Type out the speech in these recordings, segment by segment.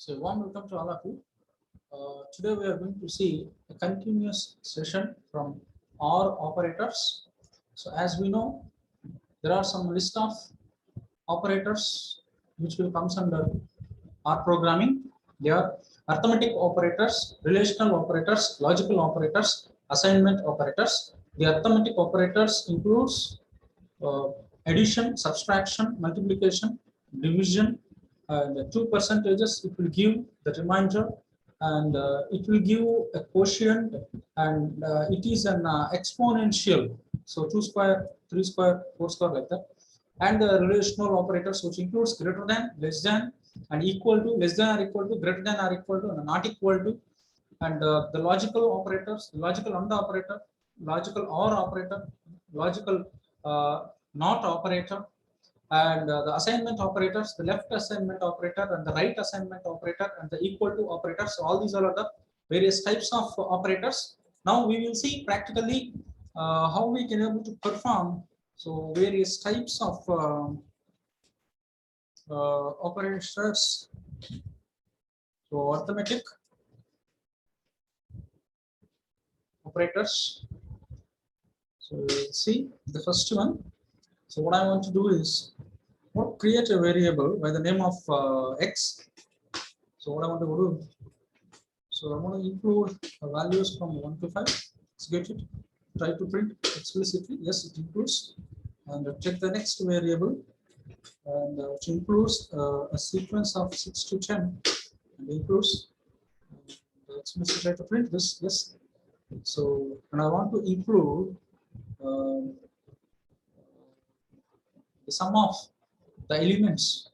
So, warm welcome to all of you. Today we are going to see a continuous session from OR operators. So, as we know, there are some list of operators which will comes under R programming. They are arithmetic operators, relational operators, logical operators, assignment operators. The arithmetic operators includes addition, subtraction, multiplication, division, and the two percentages. It will give the remainder, and it will give a quotient, and it is an exponential. So 2 square, 3 square, 4 square, like that. And the relational operators, which includes greater than, less than, and equal to, less than or equal to, greater than or equal to, and not equal to. And the logical operators, the logical AND operator, logical OR operator, logical NOT operator, and the assignment operators, the left assignment operator and the right assignment operator, and the equal to operators. So all these are the various types of operators. Now we will see practically how we can able to perform so various types of operators. So arithmetic operators. So see the first one. So what I want to do is create a variable by the name of x. So what I want to do, so I want to include values from 1 to 5. Let's get it. Try to print explicitly. Yes, it includes. And check the next variable, and which includes a sequence of 6 to 10. And includes. Explicitly try to print this. Yes. So, and I want to include the sum of the elements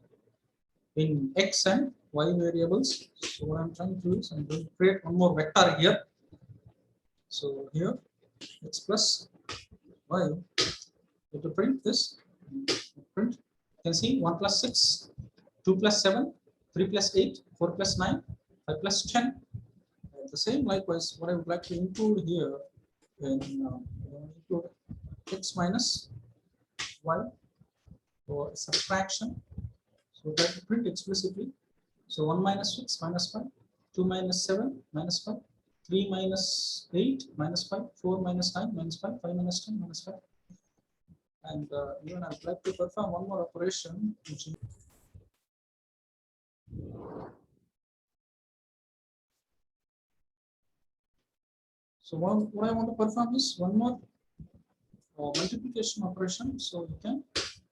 in x and y variables. So what I'm trying to do is I'm going to create one more vector here. So here x plus y. To print this, print. You can see 1 plus 6, 2 plus 7, 3 plus 8, 4 plus 9, 5 plus 10. The same likewise, what I would like to include here in include x minus y for subtraction. So try to print explicitly. So 1 minus 6 minus 5, 2 minus 7 minus 5, 3 minus 8 minus 5, 4 minus 9 minus 5, 5 minus 10 minus 5. And even I would like to perform one more operation, which is so what I want to perform is one more multiplication operation. So you can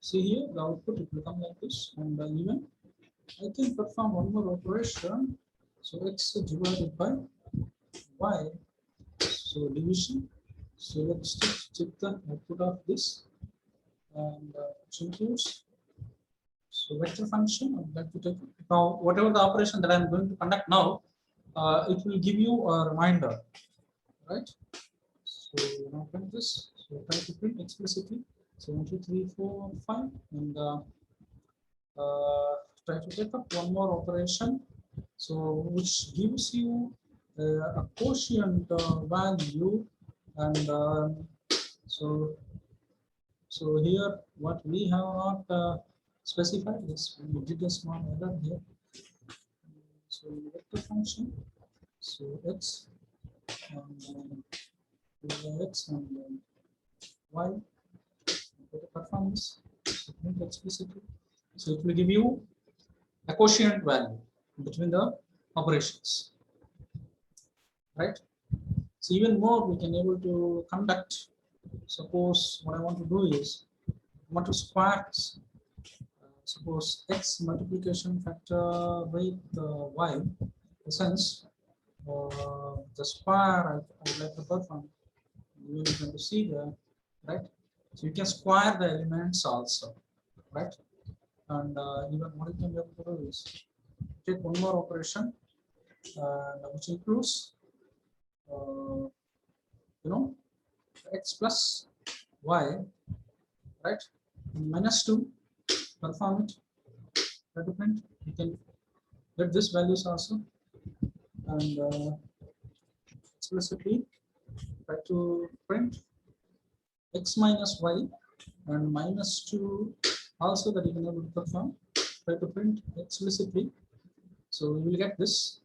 see here the output, it will come like this, and even I can perform one more operation. So x divided by y. So division. So let's check the output of this, and which includes so vector function. I would like to take now whatever the operation that I am going to conduct now, it will give you a reminder, right? So now print this. So try to print explicitly. So 1, 2, 3, 4, 5, and try to take up one more operation. So which gives you a quotient value, and so here what we have not specified is we did a small error here. So vector function. So x and x and y. Performance. Explicitly. So it will give you a quotient value between the operations, right? So even more we can able to conduct. Suppose what I want to do is I want to square this. Suppose x multiplication factor with y. In the sense the square I would like to perform. You can see there, right? So you can square the elements also, right? And even what you can be able to do is take one more operation, which includes x plus y, right? Minus 2, perform it. Try to print. You can get this values also, and explicitly try to print x minus y and minus 2 also that you can able to perform. Try to print explicitly. So we will get this,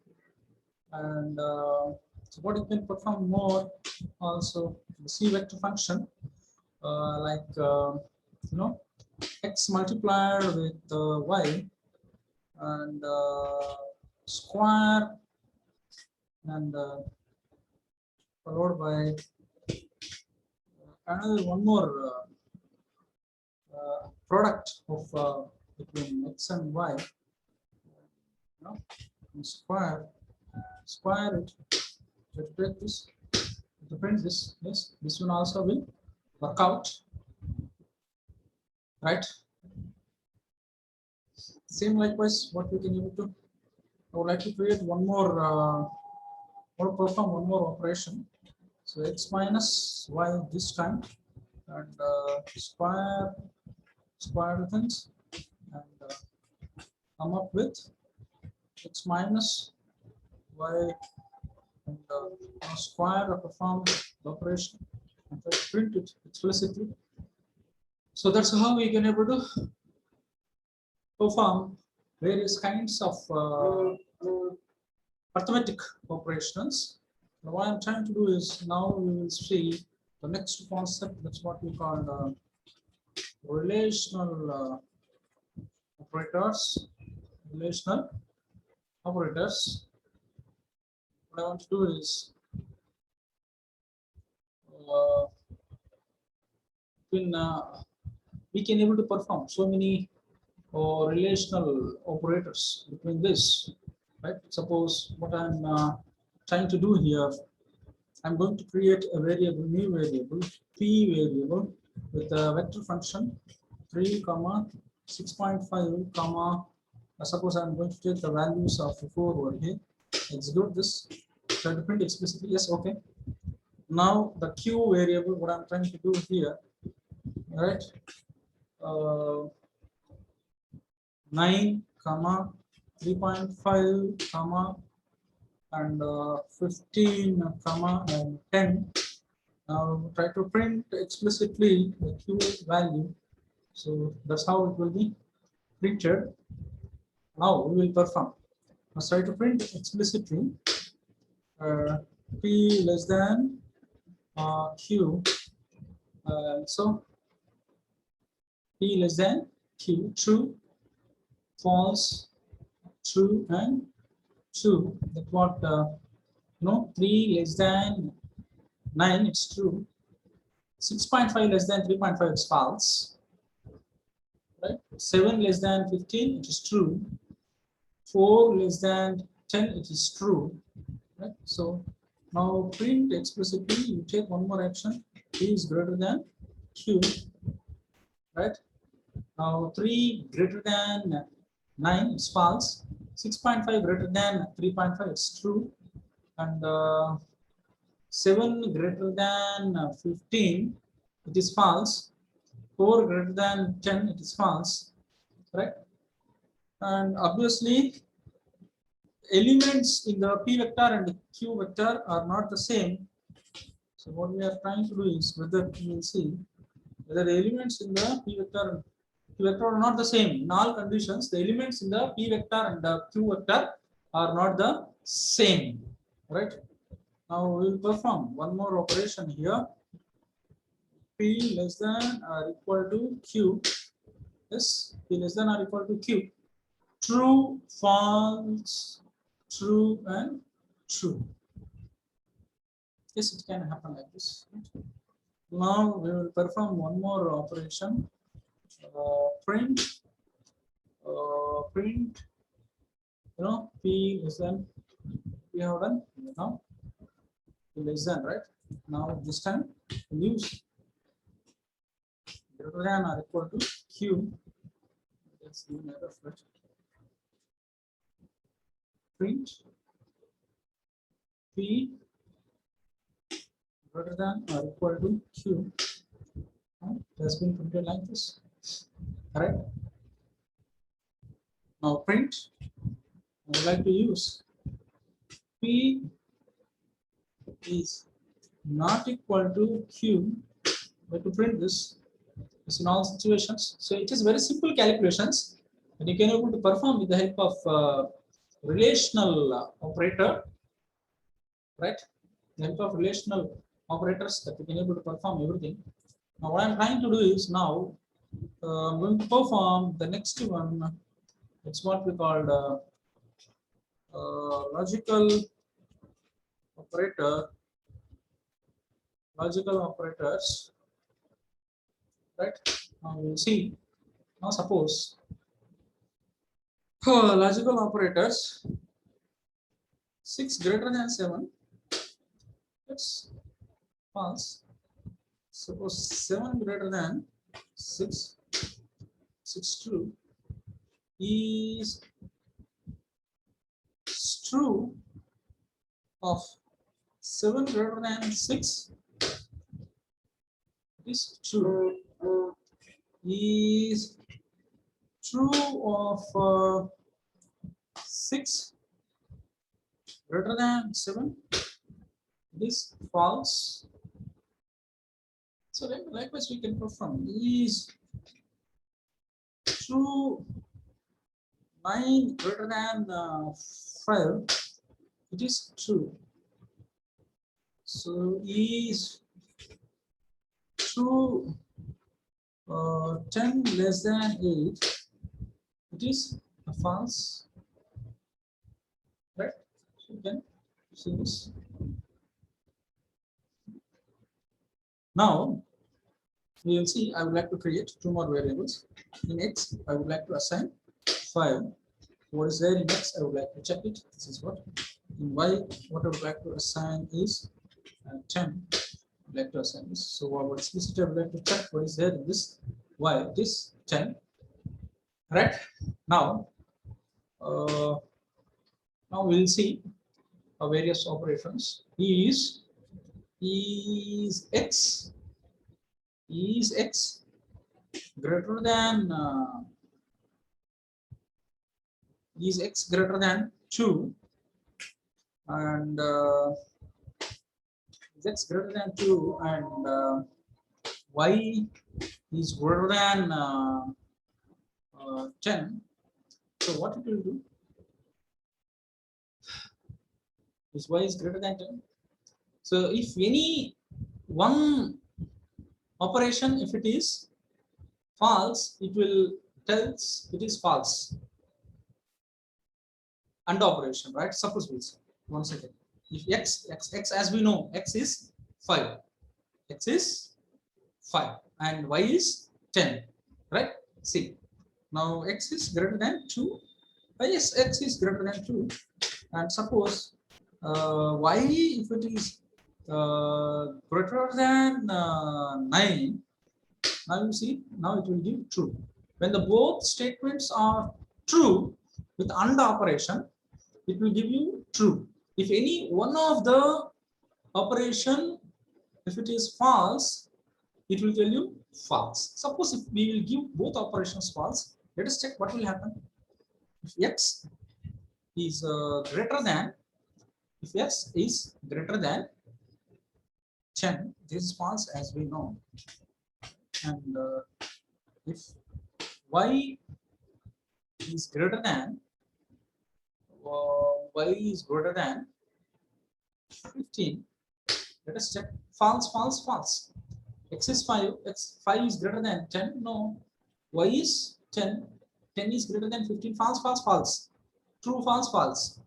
and so what you can perform more also the C vector function, like x multiplied with y and square and followed by another one more product of between x and y, and square it, repeat this, repeat this. Yes, this one also will work out, right? Same likewise, what we can able to, I would like to create one more or perform one more operation. So x minus y this time, and square things, and come up with x minus y, and square perform the operation and print it explicitly. So that's how we can able to perform various kinds of arithmetic operations. Now what I'm trying to do is, now we will see the next concept. That's what we call relational operators. Relational operators. What I want to do is we can able to perform so many relational operators between this, right? Suppose what I'm trying to do here, I'm going to create a variable, new variable, p variable with a vector function 3, 6.5, suppose I'm going to take the values of 4 over here, execute this, try to print explicitly, yes, okay. Now the q variable, what I'm trying to do here, right? 9, 3.5, and 15, and 10. Now try to print explicitly the q value. So that's how it will be printed. Now we will perform. Let's try to print explicitly p less than q. So p less than q, true, false, true, and true. That's what 3 less than 9, it's true. 6.5 less than 3.5, it's false. Right? 7 less than 15, it is true. 4 less than 10, it is true. Right? So now print explicitly, you take one more action, p is greater than q. Right? Now 3 greater than 9 is false. 6.5 greater than 3.5 is true. And 7 greater than 15, it is false. 4 greater than 10, it is false. Right? And obviously, elements in the p vector and q vector are not the same. So what we are trying to do is whether we will see whether the elements in the p vector and q vector are not the same. In all conditions, the elements in the p vector and the q vector are not the same. Right? Now we will perform one more operation here. P less than or equal to q. Yes, p less than or equal to q. True, false, true, and true. Yes, it can happen like this. Now we will perform one more operation. Print, p less than, we have done now, p less than, right? Now this time we use greater than or equal to q. Let's do another first. Print p greater than or equal to q. It has been printed like this. Correct? Now print, I would like to use p is not equal to q. But to print this in all situations. So it is very simple calculations, and you can able to perform with the help of relational operator, right? The help of relational operators that we can able to perform everything. Now what I'm trying to do is now I'm going to perform the next one. It's what we called logical operator, logical operators, right? Now we'll see. Now suppose logical operators 6 greater than 7. That's false. Suppose 7 greater than 6, 6 true is true of 7 greater than 6 is true is true of 6 greater than 7 is false. So likewise we can perform is true 9 greater than 5, it is true. So is true 10 less than 8, it is false, right? So you can see this. Now we will see. I would like to create 2 more variables. In x, I would like to assign 5. What is there in x? I would like to check it. This is what. In y, what I would like to assign is 10. I would like to assign this. So what explicitly I would like to check what is there in this y. It is 10. Right? Now, now we'll see various operations. Is x greater than is x greater than 2 and is x greater than 2 and y is greater than 10. So what it will do is y is greater than 10. So if any one operation, if it is false, it will tells it is false. And operation, right? Suppose we say, 1 second. If x as we know, x is 5, x is 5 and y is 10, right? See, now x is greater than 2, yes, x is greater than 2 and suppose y, if it is greater than 9, now you see, now it will give true. When the both statements are true with AND operation, it will give you true. If any one of the operation, if it is false, it will tell you false. Suppose if we will give both operations false, let us check what will happen. If x is greater than, if x is greater than 10, this is false as we know. And if y is greater than y is greater than 15, let us check. False, false, false. X is 5, x5 is greater than 10, no. Y is 10, 10 is greater than 15, false, false, false. True, false, false.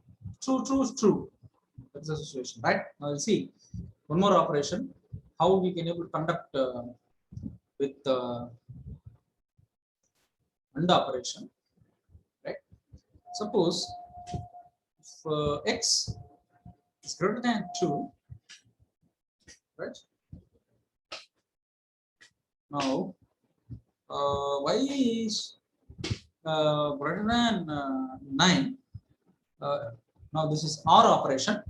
True, true, true. That's the situation, right? Now we'll see one more operation, how we can able to conduct with AND operation, right? Suppose if x is greater than 2, right? Now y is greater than 9. Now this is OR operation.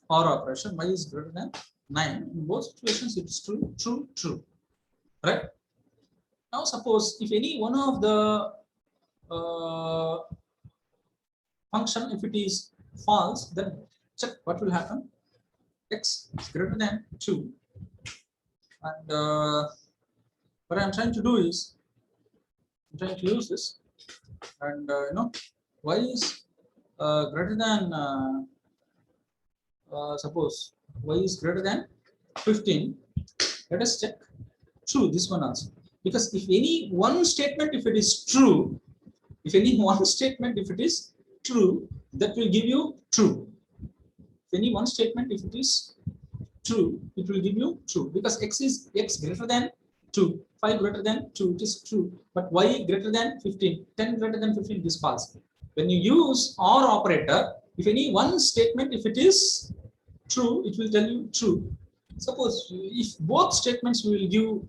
OR operation. Y is greater than 9. In both situations, it is true, true, true. Right? Now suppose if any one of the function, if it is false, then check what will happen. X is greater than 2. And what I'm trying to do is, I'm trying to use this, and y is greater than suppose y is greater than 15, let us check true this one also, because if any one statement, if it is true, if any one statement, if it is true, that will give you true. If any one statement, if it is true, it will give you true, because x greater than 2, 5 greater than 2, it is true. But y greater than 15, 10 greater than 15, it is false. When you use or operator, if any one statement, if it is true, it will tell you true. Suppose if both statements will give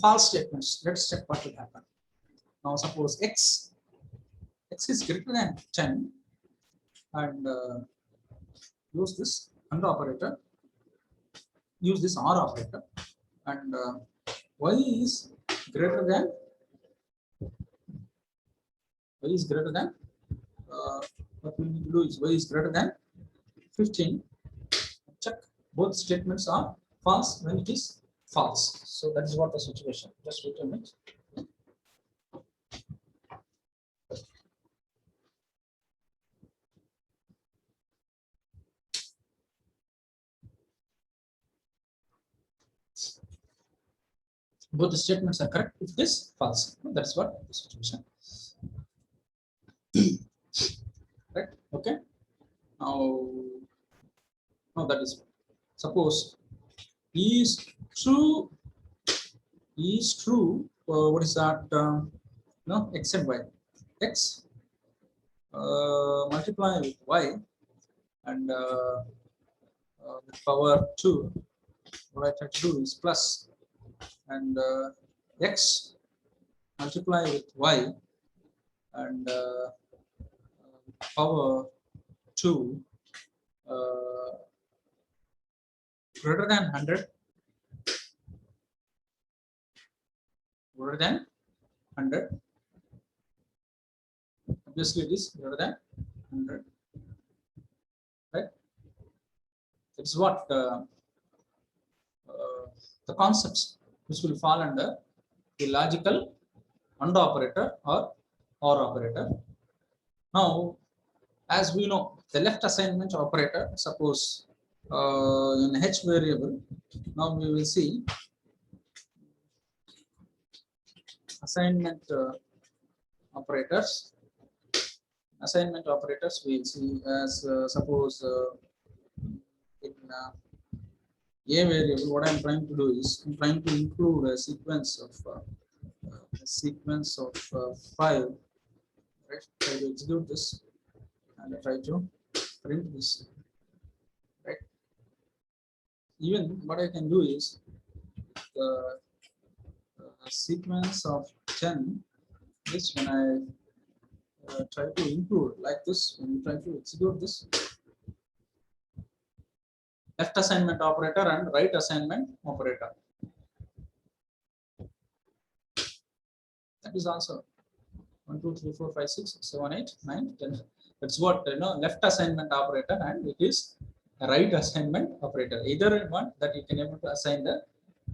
false statements, let's check what will happen. Now suppose x is greater than 10, and use this AND operator, use this OR operator, and y is greater than what we need to do is y is greater than 15. Check both statements are false when it is false. So that is what the situation. Just wait a minute. Both the statements are correct if it is false. That's what the situation. Right? Okay. Now that is, suppose is true. What is that? No, x and y. X multiply with y, and with power 2. What I try to do is plus, and x multiply with y, and power 2 greater than 100, greater than 100. Obviously, it is greater than 100, right? It's what the concepts which will fall under the logical AND operator or OR operator. Now, as we know, the left assignment operator, suppose in H variable, now we will see assignment operators. Assignment operators we will see as suppose in a variable, what I am trying to do is I'm trying to include a sequence of 5. Right? Try to execute this and I try to print this. Right? Even what I can do is the sequence of 10. This when I try to include like this, when you try to execute this, left assignment operator and right assignment operator. That is also 1, 2, 3, 4, 5, 6, 7, 8, 9, 10. That's what left assignment operator, and it is a right assignment operator. Either one that you can able to assign the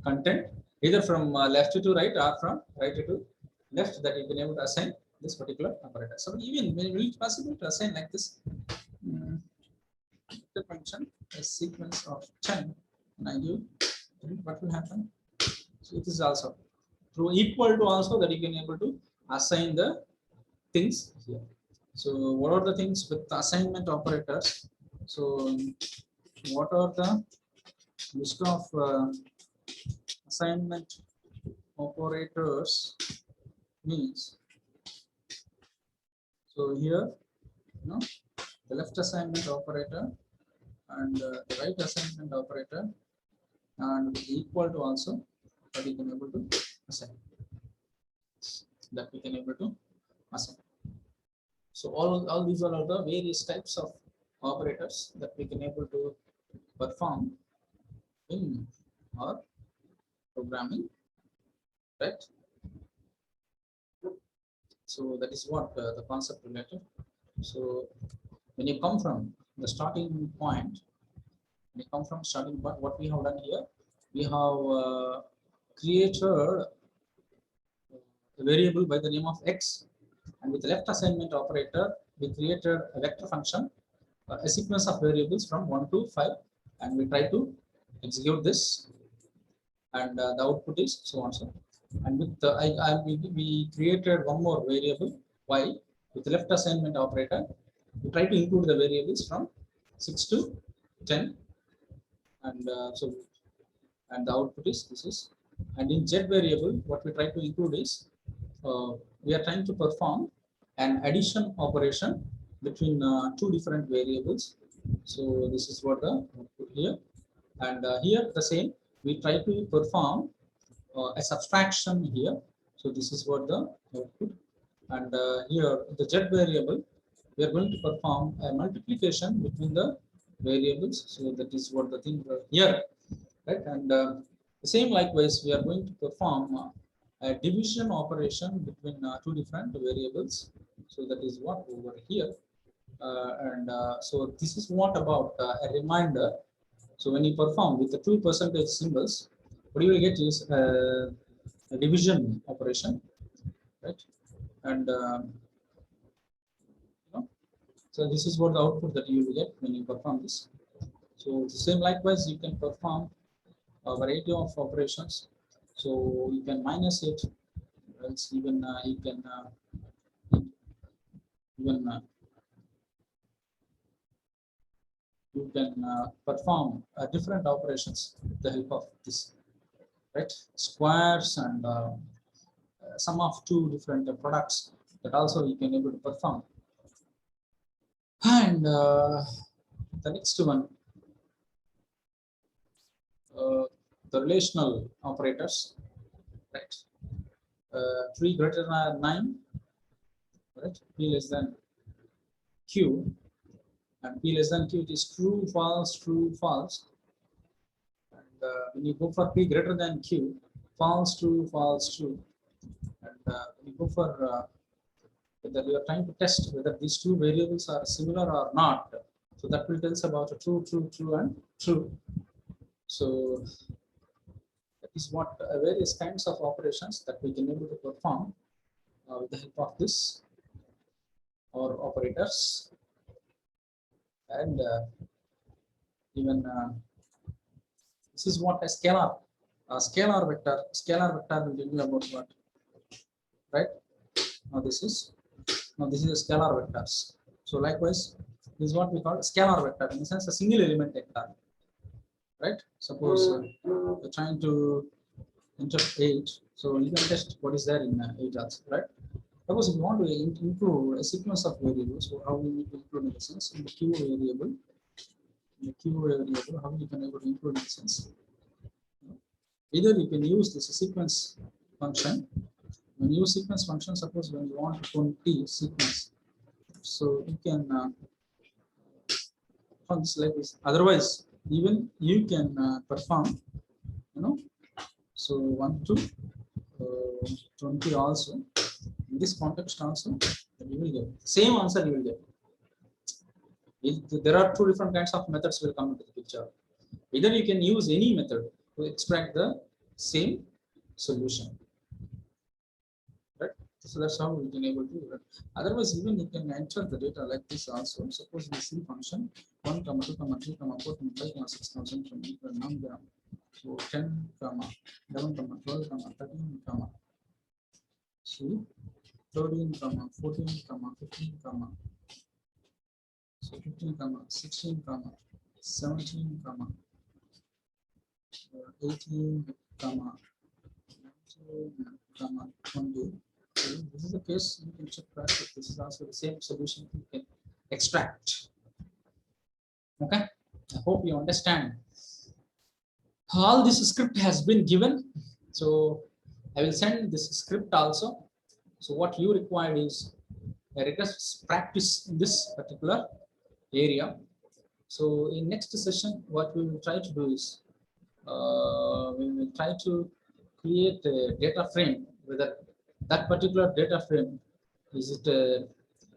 content either from left to right or from right to left, that you can able to assign this particular operator. So even when it is possible to assign like this, the function a sequence of 10, and I give, what will happen? So it is also true equal to also that you can able to assign the things here. So what are the things with the assignment operators? So what are the list of assignment operators means? So here, the left assignment operator and the right assignment operator, and equal to also that we can able to assign. That we can able to assign. So all these are the various types of operators that we can able to perform in our programming, right? So that is what the concept related. So when you come from the starting point, what we have done here, we have created a variable by the name of x, And with the left assignment operator, we created a vector function, a sequence of variables from 1 to 5, and we try to execute this, and the output is so and so. And with the we created one more variable y with the left assignment operator. We try to include the variables from 6 to 10, and and the output is this is. And in z variable, what we try to include is we are trying to perform an addition operation between two different variables. So this is what the output here, and here the same. We try to perform a subtraction here. So this is what the output, and here the z variable, we are going to perform a multiplication between the variables. So that is what the thing here, right? And the same likewise, we are going to perform a division operation between two different variables. So that is what over here, and so this is what about a reminder. So when you perform with the two percentage symbols, what you will get is a division operation, right? And so this is what the output that you will get when you perform this. So the same likewise, you can perform a variety of operations. So you can minus it, else even you can even you can perform different operations with the help of this, right? Squares and sum of two different products that also you can able to perform. And the next one, the relational operators, right? 3 greater than 9, right? P less than Q, and P less than Q, it is true, false, true, false. And when you go for P greater than Q, false, true, false, true. And when you go for whether you are trying to test whether these two variables are similar or not, so that will tell us about a true, true, true, and true. So that is what various kinds of operations that we can able to perform with the help of this or operators. And even this is what a scalar vector will tell you about what, right? Now this is a scalar vectors. So likewise, this is what we call a scalar vector, in the sense a single element vector, right? Suppose we're trying to enter 8, so you can test what is there in 8 also, right? Suppose if you want to include a sequence of variables, so how we need to include in the sense in the Q variable, how you can able to include in the sense. Either you can use this sequence function. When you use sequence function, suppose when you want to 20 sequence, so you can function like this. Otherwise, even you can perform, so 1 to 20 also. In this context also, you will get same answer. You will get. There are two different kinds of methods will come into the picture. Either you can use any method to extract the same solution, right? So that's how we can able to do it. Otherwise, even you can enter the data like this also. Suppose we see function 1, 2, 3, 4, 5, 6, 7, 8, so 10, 11, 12, 13, see 13, 14, 15, so 15, 16, 17, 18, 19, 20. So this is the case. You can check that this is also the same solution you can extract. Okay, I hope you understand. All this script has been given, so I will send this script also. So what you require is a rigorous practice in this particular area. So in next session, what we will try to do is we will try to create a data frame, whether that particular data frame is it a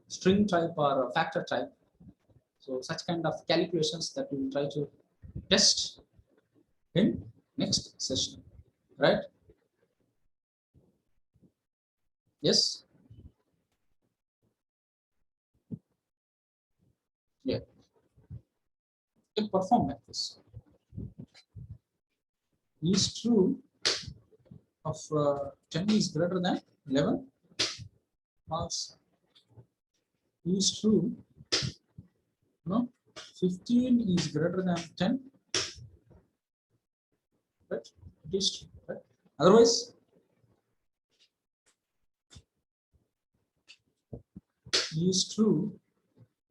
string type or a factor type. So such kind of calculations that we will try to test in next session, right? Yes. Yeah, it perform like this. Is true of 10 is greater than 11. False. Is true. No. 15 is greater than 10. Right? It is true. Right? Otherwise, is true.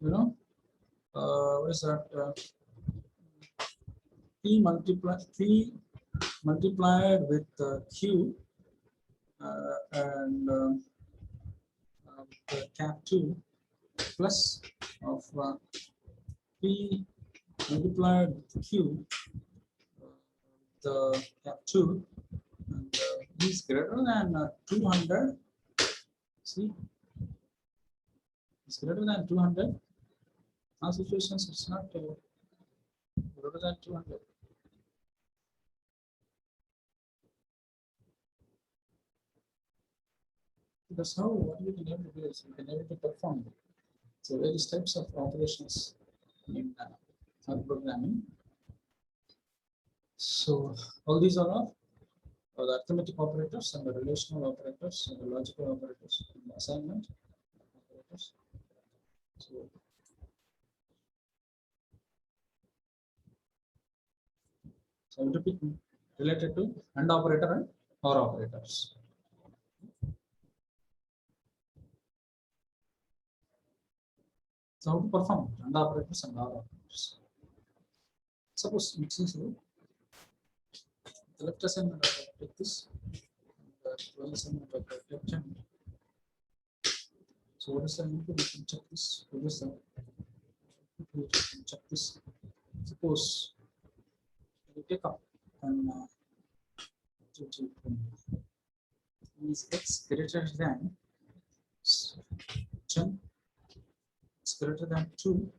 You know, what is that? P multiplied with Q and the cap 2 plus of P multiplied with Q, the cap 2, and is greater than 200. See, it's greater than 200. Now situations it's not greater than 200. Because how what you can able to do is you can able to perform. So various types of operations in programming. So all these are the arithmetic operators and the relational operators and the logical operators and the assignment operators. So it will be related to AND operator and OR operators. So how to perform AND operators and OR operators. Suppose it is the left assignment take this, the right assignment take 10. So what is the input? We can check this. What is the we can check this. Suppose we take up and is x greater than 10, it's greater than 2,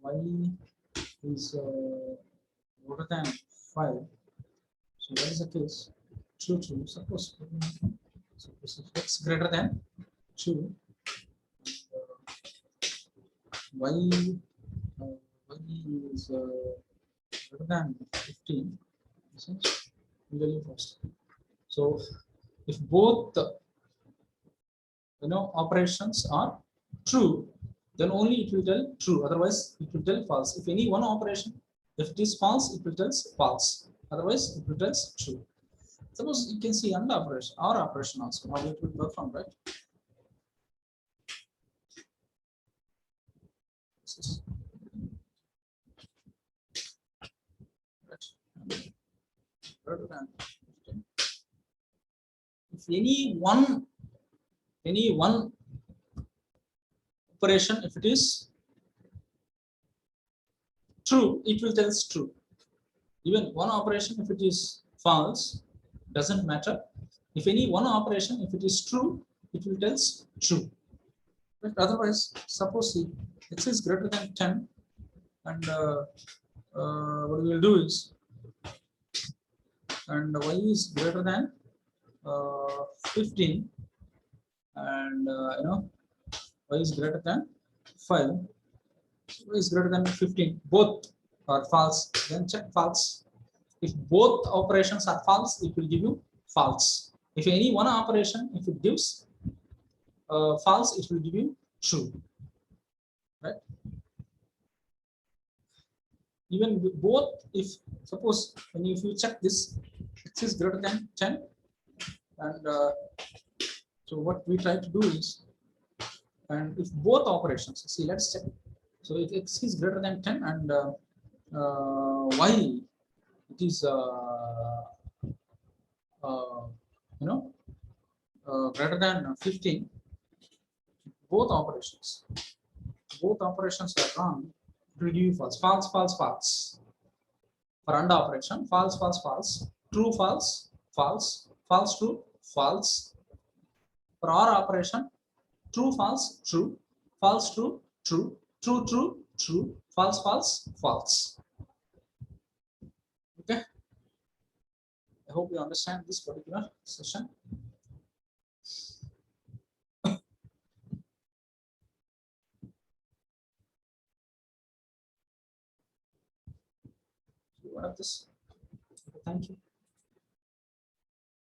y is greater than 5. So what is the case? True, true. Suppose if x greater than 2, y is greater than 15. Really fast. So if both operations are true, then only it will tell true. Otherwise, it will tell false. If any one operation, if it is false, it will tell false. Otherwise, it will tell true. Suppose you can see AND operation, OR operation also, how it will perform, right? If any one operation, if it is true, it will tell true. Even one operation, if it is false, doesn't matter. If any one operation, if it is true, it will tell true. But otherwise, suppose x is greater than 10, and what we will do is, and y is greater than 15, and y is greater than 5, y is greater than 15. Both are false. Then check false. If both operations are false, it will give you false. If any one operation, if it gives false, it will give you true. Right? Even with both, if suppose when if you check this, x is greater than 10, and so what we try to do is, and if both operations, see, let's check. So if x is greater than 10 and y it is greater than 15, both operations are wrong, it will give you false, false, false, false. For AND operation, false, false, false, true, false, false, false, true, false. For OR operation, true, false, true, false, true, true, true, true, true, false, false, false. Okay. I hope you understand this particular session. one of this. Thank you.